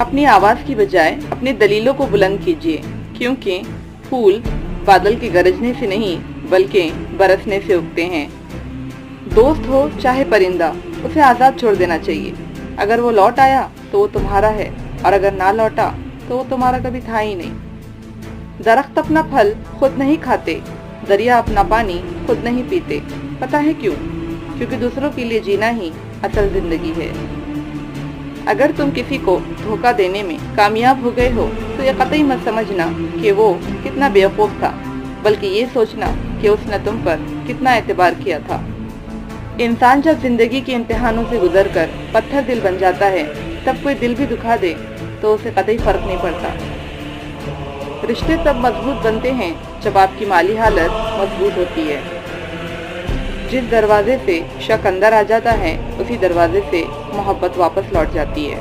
अपनी आवाज की बजाय अपनी दलीलों को बुलंद कीजिए, क्योंकि फूल बादल के गरजने से नहीं बल्कि बरसने से उगते हैं। दोस्त हो चाहे परिंदा, उसे आज़ाद छोड़ देना चाहिए। अगर वो लौट आया तो वो तुम्हारा है, और अगर ना लौटा तो वो तुम्हारा कभी था ही नहीं। दरख्त अपना फल खुद नहीं खाते, दरिया अपना पानी खुद नहीं पीते। पता है क्यों? क्योंकि दूसरों के लिए जीना ही असल जिंदगी है। अगर तुम किसी को धोखा देने में कामयाब हो गए हो तो ये कतई मत समझना कि वो कितना बेवकूफ़ था, बल्कि ये सोचना कि उसने तुम पर कितना एतबार किया था। इंसान जब जिंदगी के इम्तिहानों से गुजरकर पत्थर दिल बन जाता है, तब कोई दिल भी दुखा दे तो उसे कतई फर्क नहीं पड़ता। रिश्ते तब मजबूत बनते हैं जब आपकी माली हालत मजबूत होती है। जिस दरवाजे से शक अंदर आ जाता है, उसी दरवाजे से मोहब्बत वापस लौट जाती है।